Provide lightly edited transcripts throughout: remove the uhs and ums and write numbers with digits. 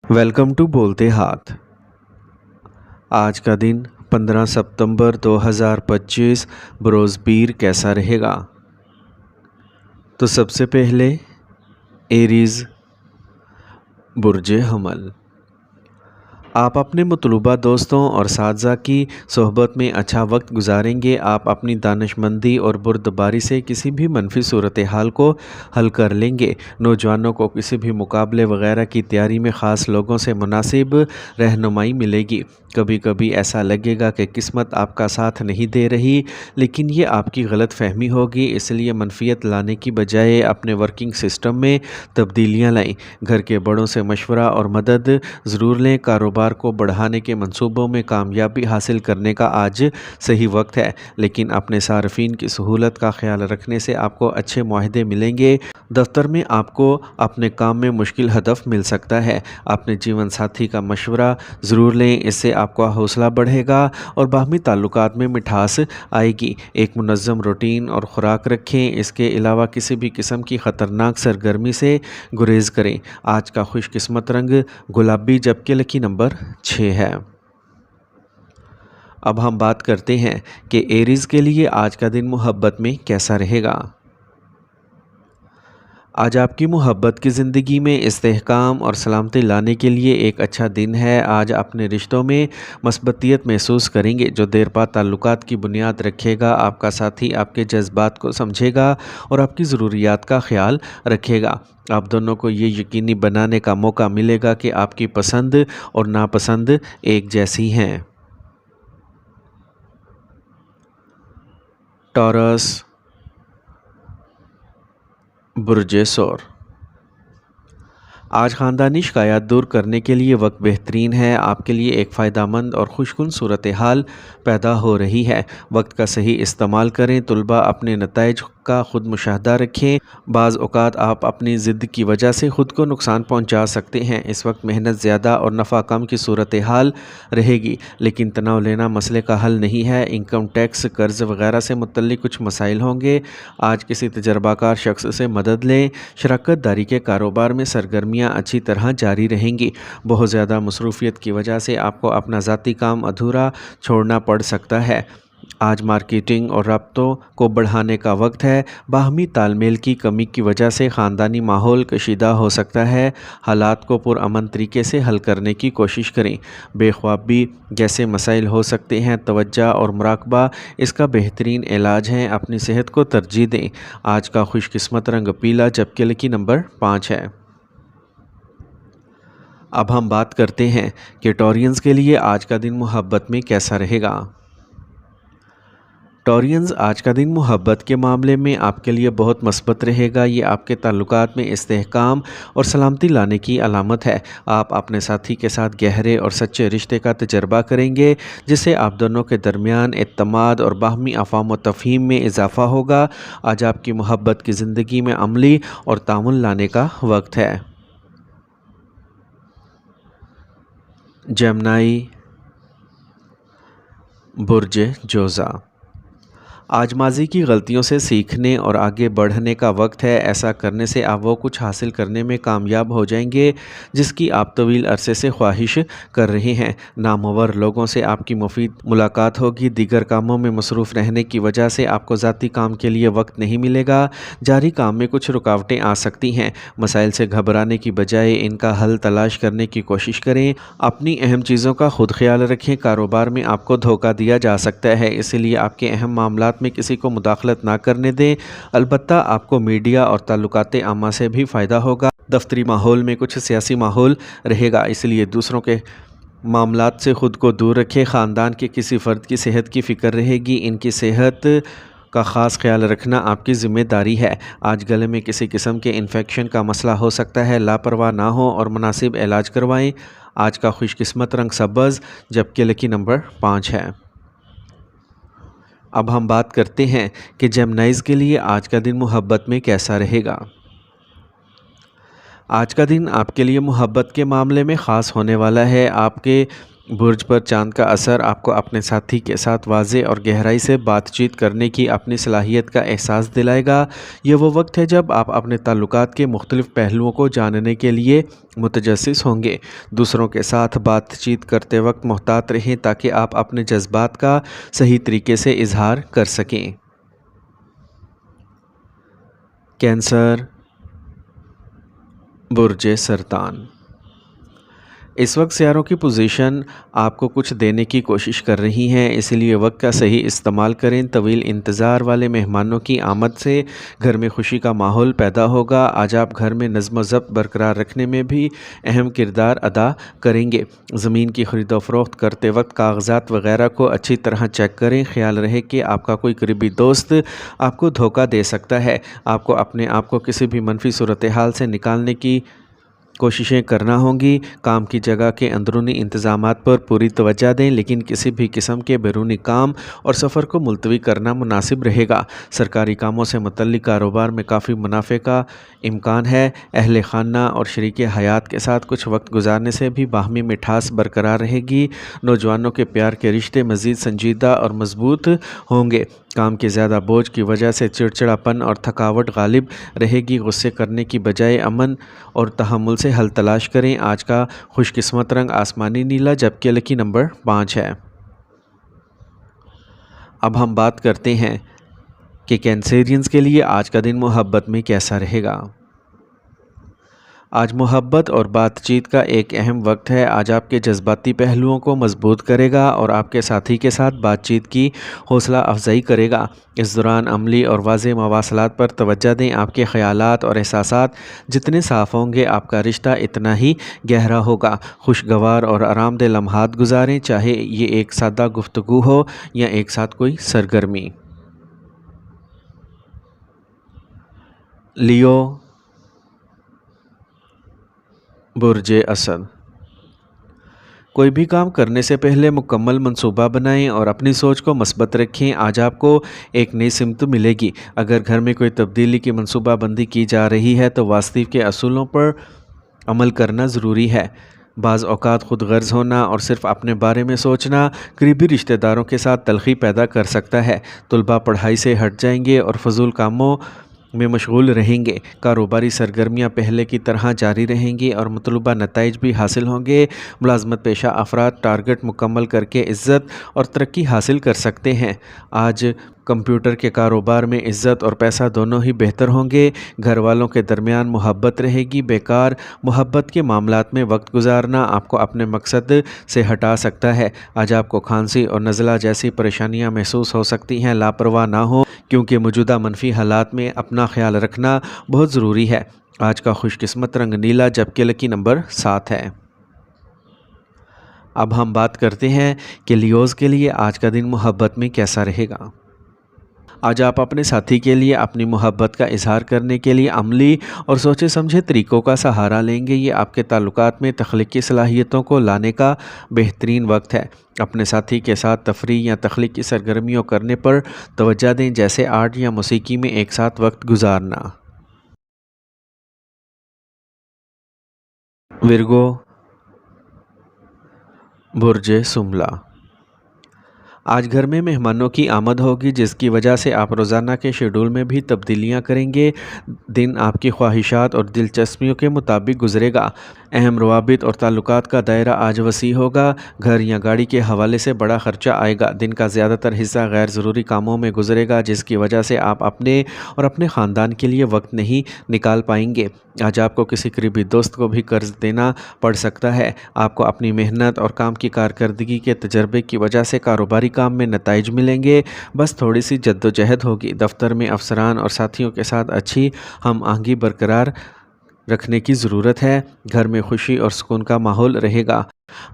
Welcome to بولتے ہاتھ۔ آج کا دن 15 ستمبر 2025 بروز پیر کیسا رہے گا؟ تو سب سے پہلے ایریز برج حمل، آپ اپنے مطلوبہ دوستوں اور اساتذہ کی صحبت میں اچھا وقت گزاریں گے۔ آپ اپنی دانش مندی اور بردباری سے کسی بھی منفی صورتحال کو حل کر لیں گے۔ نوجوانوں کو کسی بھی مقابلے وغیرہ کی تیاری میں خاص لوگوں سے مناسب رہنمائی ملے گی۔ کبھی کبھی ایسا لگے گا کہ قسمت آپ کا ساتھ نہیں دے رہی، لیکن یہ آپ کی غلط فہمی ہوگی، اس لیے منفیت لانے کی بجائے اپنے ورکنگ سسٹم میں تبدیلیاں لائیں۔ گھر کے بڑوں سے مشورہ اور مدد ضرور لیں۔ کاروبار کو بڑھانے کے منصوبوں میں کامیابی حاصل کرنے کا آج صحیح وقت ہے، لیکن اپنے صارفین کی سہولت کا خیال رکھنے سے آپ کو اچھے معاہدے ملیں گے۔ دفتر میں آپ کو اپنے کام میں مشکل ہدف مل سکتا ہے۔ اپنے جیون ساتھی کا مشورہ ضرور لیں، اس سے آپ کا حوصلہ بڑھے گا اور باہمی تعلقات میں مٹھاس آئے گی۔ ایک منظم روٹین اور خوراک رکھیں، اس کے علاوہ کسی بھی قسم کی خطرناک سرگرمی سے گریز کریں۔ آج کا خوش قسمت رنگ گلابی جبکہ لکی نمبر 6 ہے۔ اب ہم بات کرتے ہیں کہ ایریز کے لیے آج کا دن محبت میں کیسا رہے گا۔ آج آپ کی محبت کی زندگی میں استحکام اور سلامتی لانے کے لیے ایک اچھا دن ہے۔ آج اپنے رشتوں میں مثبتیت محسوس کریں گے، جو دیر بعد تعلقات کی بنیاد رکھے گا۔ آپ کا ساتھی آپ کے جذبات کو سمجھے گا اور آپ کی ضروریات کا خیال رکھے گا۔ آپ دونوں کو یہ یقینی بنانے کا موقع ملے گا کہ آپ کی پسند اور ناپسند ایک جیسی ہیں۔ ٹورس برج ثور، آج خاندانی شکایات دور کرنے کے لیے وقت بہترین ہے۔ آپ کے لیے ایک فائدہ مند اور خوشگوار صورتحال پیدا ہو رہی ہے۔ وقت کا صحیح استعمال کریں۔ طلباء اپنے نتائج کا خود مشاہدہ رکھیں۔ بعض اوقات آپ اپنی ضد کی وجہ سے خود کو نقصان پہنچا سکتے ہیں۔ اس وقت محنت زیادہ اور نفع کم کی صورتحال رہے گی، لیکن تناؤ لینا مسئلے کا حل نہیں ہے۔ انکم ٹیکس، قرض وغیرہ سے متعلق کچھ مسائل ہوں گے۔ آج کسی تجربہ کار شخص سے مدد لیں۔ شراکت داری کے کاروبار میں سرگرمیاں اچھی طرح جاری رہیں گی۔ بہت زیادہ مصروفیت کی وجہ سے آپ کو اپنا ذاتی کام ادھورا چھوڑنا پڑ سکتا ہے۔ آج مارکیٹنگ اور رابطوں کو بڑھانے کا وقت ہے۔ باہمی تال میل کی کمی کی وجہ سے خاندانی ماحول کشیدہ ہو سکتا ہے۔ حالات کو پرامن طریقے سے حل کرنے کی کوشش کریں۔ بے خوابی جیسے مسائل ہو سکتے ہیں۔ توجہ اور مراقبہ اس کا بہترین علاج ہے۔ اپنی صحت کو ترجیح دیں۔ آج کا خوش قسمت رنگ پیلا جبکہ لکی نمبر 5 ہے۔ اب ہم بات کرتے ہیں کہ ٹورینز کے لیے آج کا دن محبت میں کیسا رہے گا۔ ٹورینز، آج کا دن محبت کے معاملے میں آپ کے لیے بہت مثبت رہے گا۔ یہ آپ کے تعلقات میں استحکام اور سلامتی لانے کی علامت ہے۔ آپ اپنے ساتھی کے ساتھ گہرے اور سچے رشتے کا تجربہ کریں گے، جس سے آپ دونوں کے درمیان اعتماد اور باہمی افہام و تفہیم میں اضافہ ہوگا۔ آج آپ کی محبت کی زندگی میں عملی اور تعاون لانے کا وقت ہے۔ جیمنائی برج جوزا، آج ماضی کی غلطیوں سے سیکھنے اور آگے بڑھنے کا وقت ہے۔ ایسا کرنے سے آپ وہ کچھ حاصل کرنے میں کامیاب ہو جائیں گے جس کی آپ طویل عرصے سے خواہش کر رہے ہیں۔ نامور لوگوں سے آپ کی مفید ملاقات ہوگی۔ دیگر کاموں میں مصروف رہنے کی وجہ سے آپ کو ذاتی کام کے لیے وقت نہیں ملے گا۔ جاری کام میں کچھ رکاوٹیں آ سکتی ہیں۔ مسائل سے گھبرانے کی بجائے ان کا حل تلاش کرنے کی کوشش کریں۔ اپنی اہم چیزوں کا خود خیال رکھیں۔ کاروبار میں آپ کو دھوکہ دیا جا سکتا ہے، اس لیے آپ کے اہم معاملات میں کسی کو مداخلت نہ کرنے دیں۔ البتہ آپ کو میڈیا اور تعلقات عامہ سے بھی فائدہ ہوگا۔ دفتری ماحول میں کچھ سیاسی ماحول رہے گا، اس لیے دوسروں کے معاملات سے خود کو دور رکھیں۔ خاندان کے کسی فرد کی صحت کی فکر رہے گی، ان کی صحت کا خاص خیال رکھنا آپ کی ذمہ داری ہے۔ آج گلے میں کسی قسم کے انفیکشن کا مسئلہ ہو سکتا ہے، لاپرواہ نہ ہوں اور مناسب علاج کروائیں۔ آج کا خوش قسمت رنگ سبز جبکہ لکی نمبر 5 ہے۔ اب ہم بات کرتے ہیں کہ جیمنائیز کے لیے آج کا دن محبت میں کیسا رہے گا۔ آج کا دن آپ کے لیے محبت کے معاملے میں خاص ہونے والا ہے۔ آپ کے برج پر چاند کا اثر آپ کو اپنے ساتھی کے ساتھ واضح اور گہرائی سے بات چیت کرنے کی اپنی صلاحیت کا احساس دلائے گا۔ یہ وہ وقت ہے جب آپ اپنے تعلقات کے مختلف پہلوؤں کو جاننے کے لیے متجسس ہوں گے۔ دوسروں کے ساتھ بات چیت کرتے وقت محتاط رہیں تاکہ آپ اپنے جذبات کا صحیح طریقے سے اظہار کر سکیں۔ کینسر، برج سرطان۔ اس وقت سیاروں کی پوزیشن آپ کو کچھ دینے کی کوشش کر رہی ہیں، اس لیے وقت کا صحیح استعمال کریں۔ طویل انتظار والے مہمانوں کی آمد سے گھر میں خوشی کا ماحول پیدا ہوگا۔ آج آپ گھر میں نظم و ضبط برقرار رکھنے میں بھی اہم کردار ادا کریں گے۔ زمین کی خرید و فروخت کرتے وقت کاغذات وغیرہ کو اچھی طرح چیک کریں۔ خیال رہے کہ آپ کا کوئی قریبی دوست آپ کو دھوکہ دے سکتا ہے۔ آپ کو اپنے آپ کو کسی بھی منفی صورتحال سے نکالنے کی کوششیں کرنا ہوں گی۔ کام کی جگہ کے اندرونی انتظامات پر پوری توجہ دیں، لیکن کسی بھی قسم کے بیرونی کام اور سفر کو ملتوی کرنا مناسب رہے گا۔ سرکاری کاموں سے متعلق کاروبار میں کافی منافع کا امکان ہے۔ اہل خانہ اور شریک حیات کے ساتھ کچھ وقت گزارنے سے بھی باہمی مٹھاس برقرار رہے گی۔ نوجوانوں کے پیار کے رشتے مزید سنجیدہ اور مضبوط ہوں گے۔ کام کے زیادہ بوجھ کی وجہ سے چڑچڑاپن اور تھکاوٹ غالب رہے گی۔ غصے کرنے کی بجائے امن اور تحمل سے حل تلاش کریں۔ آج کا خوش قسمت رنگ آسمانی نیلا جبکہ لکی نمبر 5 ہے۔ اب ہم بات کرتے ہیں کہ کینسیرینز کے لیے آج کا دن محبت میں کیسا رہے گا۔ آج محبت اور بات چیت کا ایک اہم وقت ہے۔ آج آپ کے جذباتی پہلوؤں کو مضبوط کرے گا اور آپ کے ساتھی کے ساتھ بات چیت کی حوصلہ افزائی کرے گا۔ اس دوران عملی اور واضح مواصلات پر توجہ دیں۔ آپ کے خیالات اور احساسات جتنے صاف ہوں گے، آپ کا رشتہ اتنا ہی گہرا ہوگا۔ خوشگوار اور آرام دہ لمحات گزاریں، چاہے یہ ایک سادہ گفتگو ہو یا ایک ساتھ کوئی سرگرمی۔ لیو، برج اسد۔ کوئی بھی کام کرنے سے پہلے مکمل منصوبہ بنائیں اور اپنی سوچ کو مثبت رکھیں۔ آج آپ کو ایک نئی سمت ملے گی۔ اگر گھر میں کوئی تبدیلی کی منصوبہ بندی کی جا رہی ہے تو واستو کے اصولوں پر عمل کرنا ضروری ہے۔ بعض اوقات خود غرض ہونا اور صرف اپنے بارے میں سوچنا قریبی رشتہ داروں کے ساتھ تلخی پیدا کر سکتا ہے۔ طلباء پڑھائی سے ہٹ جائیں گے اور فضول کاموں میں مشغول رہیں گے۔ کاروباری سرگرمیاں پہلے کی طرح جاری رہیں گی اور مطلوبہ نتائج بھی حاصل ہوں گے۔ ملازمت پیشہ افراد ٹارگٹ مکمل کر کے عزت اور ترقی حاصل کر سکتے ہیں۔ آج کمپیوٹر کے کاروبار میں عزت اور پیسہ دونوں ہی بہتر ہوں گے۔ گھر والوں کے درمیان محبت رہے گی۔ بیکار محبت کے معاملات میں وقت گزارنا آپ کو اپنے مقصد سے ہٹا سکتا ہے۔ آج آپ کو کھانسی اور نزلہ جیسی پریشانیاں محسوس ہو سکتی ہیں۔ لاپرواہ نہ ہوں کیونکہ موجودہ منفی حالات میں اپنا خیال رکھنا بہت ضروری ہے۔ آج کا خوش قسمت رنگ نیلا جبکہ لکی نمبر 7 ہے۔ اب ہم بات کرتے ہیں کہ لیوز کے لیے آج کا دن محبت میں کیسا رہے گا۔ آج آپ اپنے ساتھی کے لیے اپنی محبت کا اظہار کرنے کے لیے عملی اور سوچے سمجھے طریقوں کا سہارا لیں گے۔ یہ آپ کے تعلقات میں تخلیقی صلاحیتوں کو لانے کا بہترین وقت ہے۔ اپنے ساتھی کے ساتھ تفریح یا تخلیقی سرگرمیوں کرنے پر توجہ دیں، جیسے آرٹ یا موسیقی میں ایک ساتھ وقت گزارنا۔ ورگو، برج سملا۔ آج گھر میں مہمانوں کی آمد ہوگی، جس کی وجہ سے آپ روزانہ کے شیڈول میں بھی تبدیلیاں کریں گے۔ دن آپ کی خواہشات اور دلچسپیوں کے مطابق گزرے گا۔ اہم روابط اور تعلقات کا دائرہ آج وسیع ہوگا۔ گھر یا گاڑی کے حوالے سے بڑا خرچہ آئے گا۔ دن کا زیادہ تر حصہ غیر ضروری کاموں میں گزرے گا، جس کی وجہ سے آپ اپنے اور اپنے خاندان کے لیے وقت نہیں نکال پائیں گے۔ آج آپ کو کسی قریبی دوست کو بھی قرض دینا پڑ سکتا ہے۔ آپ کو اپنی محنت اور کام کی کارکردگی کے تجربے کی وجہ سے کاروباری کام میں نتائج ملیں گے، بس تھوڑی سی جدوجہد ہوگی۔ دفتر میں افسران اور ساتھیوں کے ساتھ اچھی ہم آہنگی برقرار رکھنے کی ضرورت ہے۔ گھر میں خوشی اور سکون کا ماحول رہے گا۔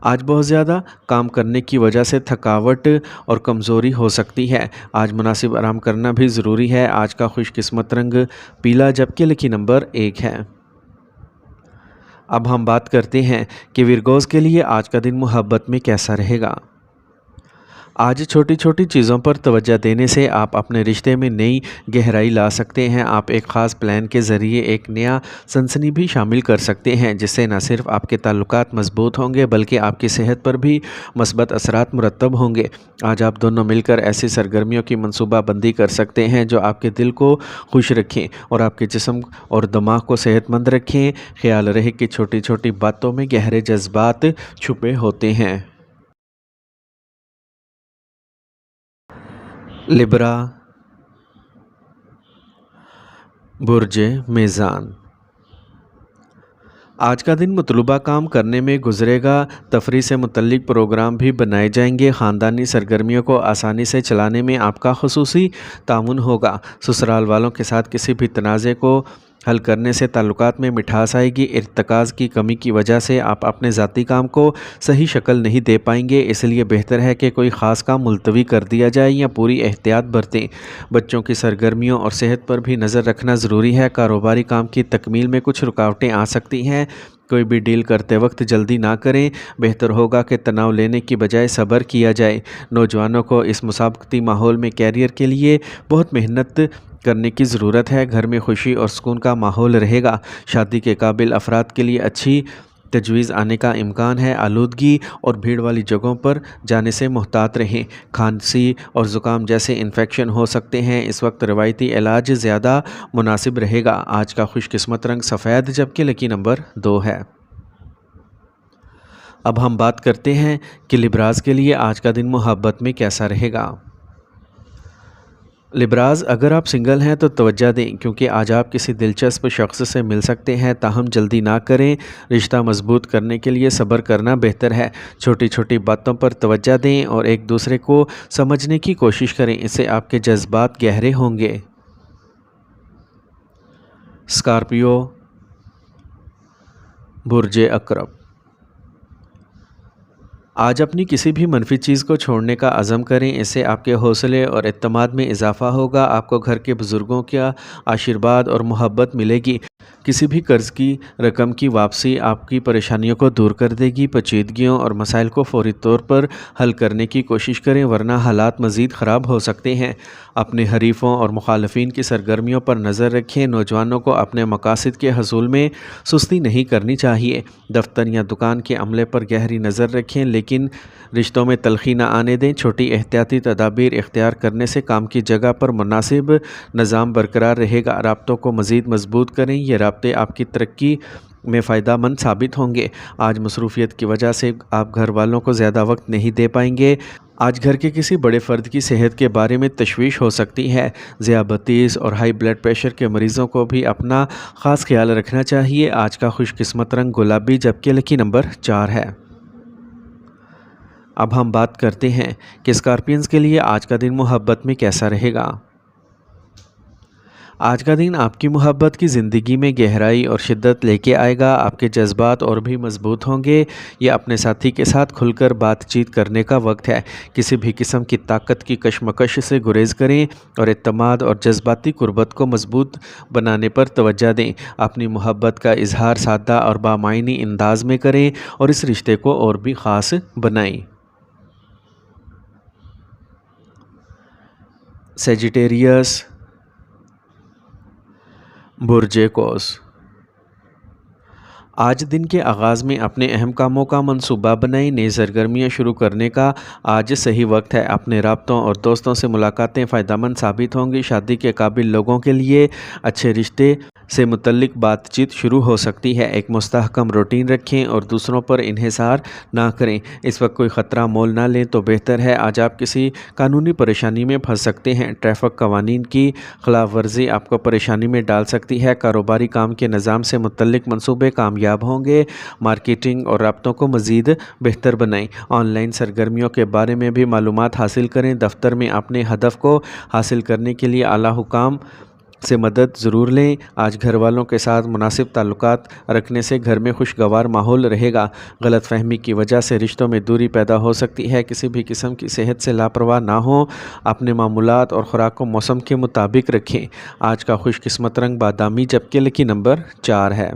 آج بہت زیادہ کام کرنے کی وجہ سے تھکاوٹ اور کمزوری ہو سکتی ہے۔ آج مناسب آرام کرنا بھی ضروری ہے۔ آج کا خوش قسمت رنگ پیلا جبکہ لکی نمبر 1 ہے۔ اب ہم بات کرتے ہیں کہ ورگوز کے لیے آج کا دن محبت میں کیسا رہے گا۔ آج چھوٹی چھوٹی چیزوں پر توجہ دینے سے آپ اپنے رشتے میں نئی گہرائی لا سکتے ہیں۔ آپ ایک خاص پلان کے ذریعے ایک نیا سنسنی بھی شامل کر سکتے ہیں جس سے نہ صرف آپ کے تعلقات مضبوط ہوں گے بلکہ آپ کی صحت پر بھی مثبت اثرات مرتب ہوں گے۔ آج آپ دونوں مل کر ایسی سرگرمیوں کی منصوبہ بندی کر سکتے ہیں جو آپ کے دل کو خوش رکھیں اور آپ کے جسم اور دماغ کو صحت مند رکھیں۔ خیال رہے کہ چھوٹی چھوٹی باتوں میں گہرے جذبات چھپے ہوتے ہیں۔ لبرا، برج میزان۔ آج کا دن مطلوبہ کام کرنے میں گزرے گا۔ تفریح سے متعلق پروگرام بھی بنائے جائیں گے۔ خاندانی سرگرمیوں کو آسانی سے چلانے میں آپ کا خصوصی تعاون ہوگا۔ سسرال والوں کے ساتھ کسی بھی تنازع کو حل کرنے سے تعلقات میں مٹھاس آئے گی۔ ارتکاز کی کمی کی وجہ سے آپ اپنے ذاتی کام کو صحیح شکل نہیں دے پائیں گے، اس لیے بہتر ہے کہ کوئی خاص کام ملتوی کر دیا جائے یا پوری احتیاط برتیں۔ بچوں کی سرگرمیوں اور صحت پر بھی نظر رکھنا ضروری ہے۔ کاروباری کام کی تکمیل میں کچھ رکاوٹیں آ سکتی ہیں۔ کوئی بھی ڈیل کرتے وقت جلدی نہ کریں۔ بہتر ہوگا کہ تناؤ لینے کی بجائے صبر کیا جائے۔ نوجوانوں کو اس مسابقتی ماحول میں کیریئر کے لیے بہت محنت کرنے کی ضرورت ہے۔ گھر میں خوشی اور سکون کا ماحول رہے گا۔ شادی کے قابل افراد کے لیے اچھی تجویز آنے کا امکان ہے۔ آلودگی اور بھیڑ والی جگہوں پر جانے سے محتاط رہیں۔ کھانسی اور زکام جیسے انفیکشن ہو سکتے ہیں، اس وقت روایتی علاج زیادہ مناسب رہے گا۔ آج کا خوش قسمت رنگ سفید جبکہ لکی نمبر 2 ہے۔ اب ہم بات کرتے ہیں کہ لبراز کے لیے آج کا دن محبت میں کیسا رہے گا۔ لبراز، اگر آپ سنگل ہیں تو توجہ دیں کیونکہ آج آپ کسی دلچسپ شخص سے مل سکتے ہیں، تاہم جلدی نہ کریں۔ رشتہ مضبوط کرنے کے لیے صبر کرنا بہتر ہے۔ چھوٹی چھوٹی باتوں پر توجہ دیں اور ایک دوسرے کو سمجھنے کی کوشش کریں، اس سے آپ کے جذبات گہرے ہوں گے۔ اسکارپیو، برج عقرب۔ آج اپنی کسی بھی منفی چیز کو چھوڑنے کا عزم کریں، اس سے آپ کے حوصلے اور اعتماد میں اضافہ ہوگا۔ آپ کو گھر کے بزرگوں کا آشیرواد اور محبت ملے گی۔ کسی بھی قرض کی رقم کی واپسی آپ کی پریشانیوں کو دور کر دے گی۔ پیچیدگیوں اور مسائل کو فوری طور پر حل کرنے کی کوشش کریں ورنہ حالات مزید خراب ہو سکتے ہیں۔ اپنے حریفوں اور مخالفین کی سرگرمیوں پر نظر رکھیں۔ نوجوانوں کو اپنے مقاصد کے حصول میں سستی نہیں کرنی چاہیے۔ دفتر یا دکان کے عملے پر گہری نظر رکھیں لیکن رشتوں میں تلخی نہ آنے دیں۔ چھوٹی احتیاطی تدابیر اختیار کرنے سے کام کی جگہ پر مناسب نظام برقرار رہے گا۔ رابطوں کو مزید مضبوط کریں، یہ رابطے آپ کی ترقی میں فائدہ مند ثابت ہوں گے۔ آج مصروفیت کی وجہ سے آپ گھر والوں کو زیادہ وقت نہیں دے پائیں گے۔ آج گھر کے کسی بڑے فرد کی صحت کے بارے میں تشویش ہو سکتی ہے۔ ذیابیطس اور ہائی بلڈ پریشر کے مریضوں کو بھی اپنا خاص خیال رکھنا چاہیے۔ آج کا خوش قسمت رنگ گلابی جبکہ لکی نمبر 4 ہے۔ اب ہم بات کرتے ہیں کہ اسکارپینز کے لیے آج کا دن محبت میں کیسا رہے گا۔ آج کا دن آپ کی محبت کی زندگی میں گہرائی اور شدت لے کے آئے گا۔ آپ کے جذبات اور بھی مضبوط ہوں گے۔ یہ اپنے ساتھی کے ساتھ کھل کر بات چیت کرنے کا وقت ہے۔ کسی بھی قسم کی طاقت کی کشمکش سے گریز کریں اور اعتماد اور جذباتی قربت کو مضبوط بنانے پر توجہ دیں۔ اپنی محبت کا اظہار سادہ اور بامعنی انداز میں کریں اور اس رشتے کو اور بھی خاص بنائیں۔ سیجیٹیریس، برج قوس۔ آج دن کے آغاز میں اپنے اہم کاموں کا منصوبہ بنائیں۔ نئی سرگرمیاں شروع کرنے کا آج صحیح وقت ہے۔ اپنے رابطوں اور دوستوں سے ملاقاتیں فائدہ مند ثابت ہوں گی۔ شادی کے قابل لوگوں کے لیے اچھے رشتے سے متعلق بات چیت شروع ہو سکتی ہے۔ ایک مستحکم روٹین رکھیں اور دوسروں پر انحصار نہ کریں۔ اس وقت کوئی خطرہ مول نہ لیں تو بہتر ہے۔ آج آپ کسی قانونی پریشانی میں پھنس سکتے ہیں۔ ٹریفک قوانین کی خلاف ورزی آپ کو پریشانی میں ڈال سکتی ہے۔ کاروباری کام کے نظام سے متعلق منصوبے کامیاب ہوں گے۔ مارکیٹنگ اور رابطوں کو مزید بہتر بنائیں۔ آن لائن سرگرمیوں کے بارے میں بھی معلومات حاصل کریں۔ دفتر میں اپنے ہدف کو حاصل کرنے کے لیے اعلیٰ حکام سے مدد ضرور لیں۔ آج گھر والوں کے ساتھ مناسب تعلقات رکھنے سے گھر میں خوشگوار ماحول رہے گا۔ غلط فہمی کی وجہ سے رشتوں میں دوری پیدا ہو سکتی ہے۔ کسی بھی قسم کی صحت سے لاپرواہ نہ ہوں۔ اپنے معمولات اور خوراک کو موسم کے مطابق رکھیں۔ آج کا خوش قسمت رنگ بادامی جبکہ لکی نمبر 4 ہے۔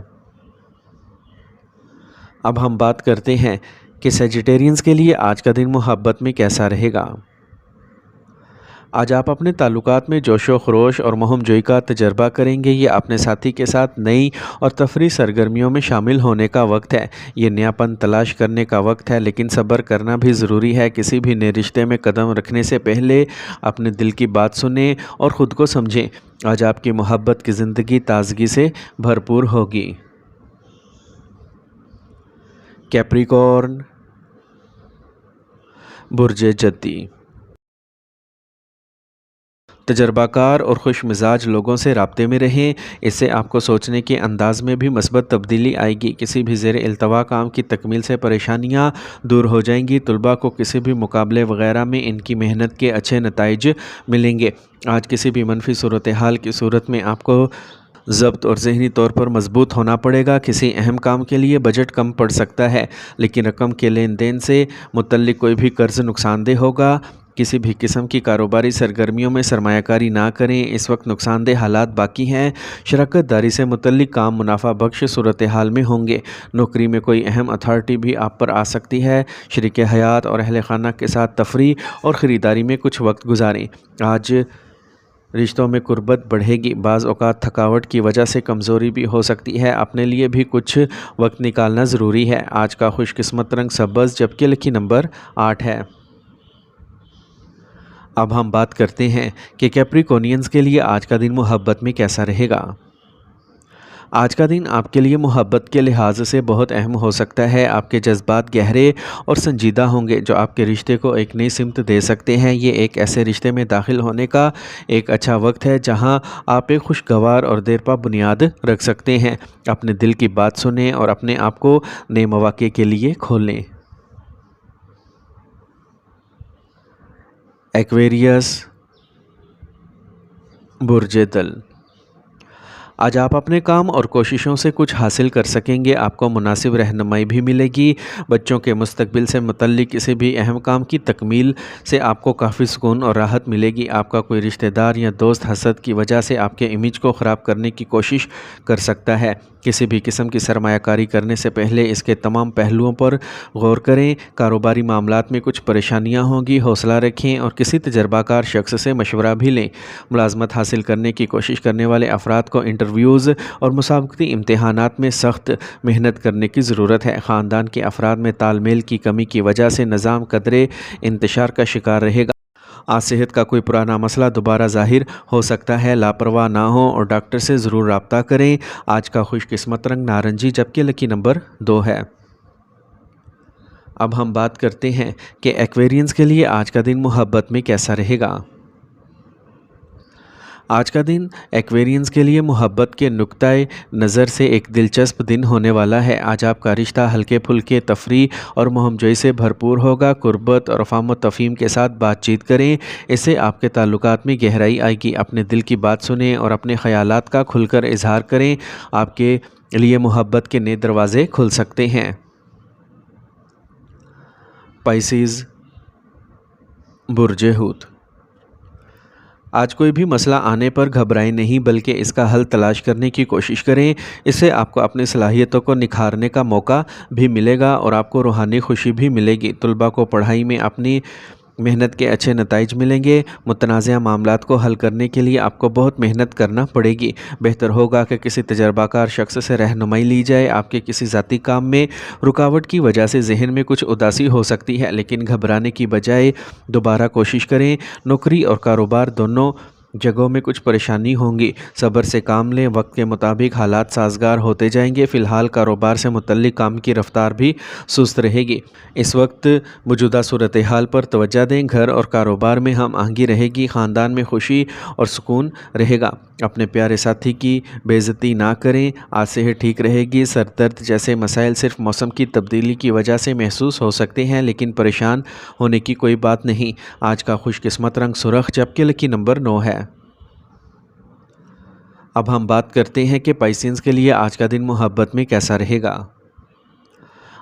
اب ہم بات کرتے ہیں کہ سیجیٹیرینز کے لیے آج کا دن محبت میں کیسا رہے گا۔ آج آپ اپنے تعلقات میں جوش و خروش اور مہم جوئی کا تجربہ کریں گے۔ یہ اپنے ساتھی کے ساتھ نئی اور تفریح سرگرمیوں میں شامل ہونے کا وقت ہے۔ یہ نیاپن تلاش کرنے کا وقت ہے، لیکن صبر کرنا بھی ضروری ہے۔ کسی بھی نئے رشتے میں قدم رکھنے سے پہلے اپنے دل کی بات سنیں اور خود کو سمجھیں۔ آج آپ کی محبت کی زندگی تازگی سے بھرپور ہوگی۔ کیپریکارن، برج جدی، تجربہ کار اور خوش مزاج لوگوں سے رابطے میں رہیں۔ اس سے آپ کو سوچنے کے انداز میں بھی مثبت تبدیلی آئے گی۔ کسی بھی زیر التوا کام کی تکمیل سے پریشانیاں دور ہو جائیں گی۔ طلباء کو کسی بھی مقابلے وغیرہ میں ان کی محنت کے اچھے نتائج ملیں گے۔ آج کسی بھی منفی صورتحال کی صورت میں آپ کو ضبط اور ذہنی طور پر مضبوط ہونا پڑے گا۔ کسی اہم کام کے لیے بجٹ کم پڑ سکتا ہے، لیکن رقم کے لین دین سے متعلق کوئی بھی قرض نقصان دہ ہوگا۔ کسی بھی قسم کی کاروباری سرگرمیوں میں سرمایہ کاری نہ کریں، اس وقت نقصان دہ حالات باقی ہیں۔ شراکت داری سے متعلق کام منافع بخش صورتحال میں ہوں گے۔ نوکری میں کوئی اہم اتھارٹی بھی آپ پر آ سکتی ہے۔ شریک حیات اور اہل خانہ کے ساتھ تفریح اور خریداری میں کچھ وقت گزاریں۔ آج رشتوں میں قربت بڑھے گی۔ بعض اوقات تھکاوٹ کی وجہ سے کمزوری بھی ہو سکتی ہے۔ اپنے لیے بھی کچھ وقت نکالنا ضروری ہے۔ آج کا خوش قسمت رنگ سبز، جبکہ لکی نمبر 8 ہے۔ اب ہم بات کرتے ہیں کہ کیپریکونینز کے لیے آج کا دن محبت میں کیسا رہے گا۔ آج کا دن آپ کے لیے محبت کے لحاظ سے بہت اہم ہو سکتا ہے۔ آپ کے جذبات گہرے اور سنجیدہ ہوں گے، جو آپ کے رشتے کو ایک نئی سمت دے سکتے ہیں۔ یہ ایک ایسے رشتے میں داخل ہونے کا ایک اچھا وقت ہے جہاں آپ ایک خوشگوار اور دیرپا بنیاد رکھ سکتے ہیں۔ اپنے دل کی بات سنیں اور اپنے آپ کو نئے مواقع کے لیے کھولیں۔ ایکویریس، برج دل، آج آپ اپنے کام اور کوششوں سے کچھ حاصل کر سکیں گے۔ آپ کو مناسب رہنمائی بھی ملے گی۔ بچوں کے مستقبل سے متعلق کسی بھی اہم کام کی تکمیل سے آپ کو کافی سکون اور راحت ملے گی۔ آپ کا کوئی رشتہ دار یا دوست حسد کی وجہ سے آپ کے امیج کو خراب کرنے کی کوشش کر سکتا ہے۔ کسی بھی قسم کی سرمایہ کاری کرنے سے پہلے اس کے تمام پہلوؤں پر غور کریں۔ کاروباری معاملات میں کچھ پریشانیاں ہوں گی، حوصلہ رکھیں اور کسی تجربہ کار شخص سے مشورہ بھی لیں۔ ملازمت حاصل کرنے کی کوشش کرنے والے افراد کو انٹرویوز اور مسابقتی امتحانات میں سخت محنت کرنے کی ضرورت ہے۔ خاندان کے افراد میں تال میل کی کمی کی وجہ سے نظام قدرے انتشار کا شکار رہے گا۔ آج صحت کا کوئی پرانا مسئلہ دوبارہ ظاہر ہو سکتا ہے۔ لاپرواہ نہ ہوں اور ڈاکٹر سے ضرور رابطہ کریں۔ آج کا خوش قسمت رنگ نارنجی، جبکہ لکی نمبر 2 ہے۔ اب ہم بات کرتے ہیں کہ ایکویرینز کے لیے آج کا دن محبت میں کیسا رہے گا۔ آج کا دن ایکویرینز کے لیے محبت کے نقطۂ نظر سے ایک دلچسپ دن ہونے والا ہے۔ آج آپ کا رشتہ ہلکے پھلکے تفریح اور مہم جوئی سے بھرپور ہوگا۔ قربت اور فہم و تفہیم کے ساتھ بات چیت کریں، اس سے آپ کے تعلقات میں گہرائی آئے گی۔ اپنے دل کی بات سنیں اور اپنے خیالات کا کھل کر اظہار کریں۔ آپ کے لیے محبت کے نئے دروازے کھل سکتے ہیں۔ پائسیز، برج حوت، آج کوئی بھی مسئلہ آنے پر گھبرائیں نہیں، بلکہ اس کا حل تلاش کرنے کی کوشش کریں۔ اس سے آپ کو اپنی صلاحیتوں کو نکھارنے کا موقع بھی ملے گا اور آپ کو روحانی خوشی بھی ملے گی۔ طلباء کو پڑھائی میں اپنی محنت کے اچھے نتائج ملیں گے۔ متنازعہ معاملات کو حل کرنے کے لیے آپ کو بہت محنت کرنا پڑے گی۔ بہتر ہوگا کہ کسی تجربہ کار شخص سے رہنمائی لی جائے۔ آپ کے کسی ذاتی کام میں رکاوٹ کی وجہ سے ذہن میں کچھ اداسی ہو سکتی ہے، لیکن گھبرانے کی بجائے دوبارہ کوشش کریں۔ نوکری اور کاروبار دونوں جگہوں میں کچھ پریشانی ہوں گی۔ صبر سے کام لیں، وقت کے مطابق حالات سازگار ہوتے جائیں گے۔ فی الحال کاروبار سے متعلق کام کی رفتار بھی سست رہے گی۔ اس وقت موجودہ صورتحال پر توجہ دیں۔ گھر اور کاروبار میں ہم آہنگی رہے گی۔ خاندان میں خوشی اور سکون رہے گا۔ اپنے پیارے ساتھی کی بے عزتی نہ کریں۔ آج صحت ٹھیک رہے گی۔ سر درد جیسے مسائل صرف موسم کی تبدیلی کی وجہ سے محسوس ہو سکتے ہیں، لیکن پریشان ہونے کی کوئی بات نہیں۔ آج کا خوش قسمت رنگ سرخ، جبکہ لکی نمبر 9 ہے۔ اب ہم بات کرتے ہیں کہ پائسینز کے لیے آج کا دن محبت میں کیسا رہے گا۔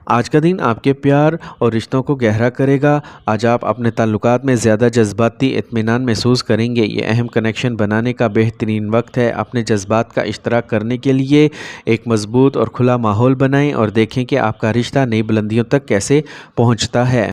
آج کا دن آپ کے پیار اور رشتوں کو گہرا کرے گا۔ آج آپ اپنے تعلقات میں زیادہ جذباتی اطمینان محسوس کریں گے۔ یہ اہم کنیکشن بنانے کا بہترین وقت ہے۔ اپنے جذبات کا اشتراک کرنے کے لیے ایک مضبوط اور کھلا ماحول بنائیں اور دیکھیں کہ آپ کا رشتہ نئی بلندیوں تک کیسے پہنچتا ہے۔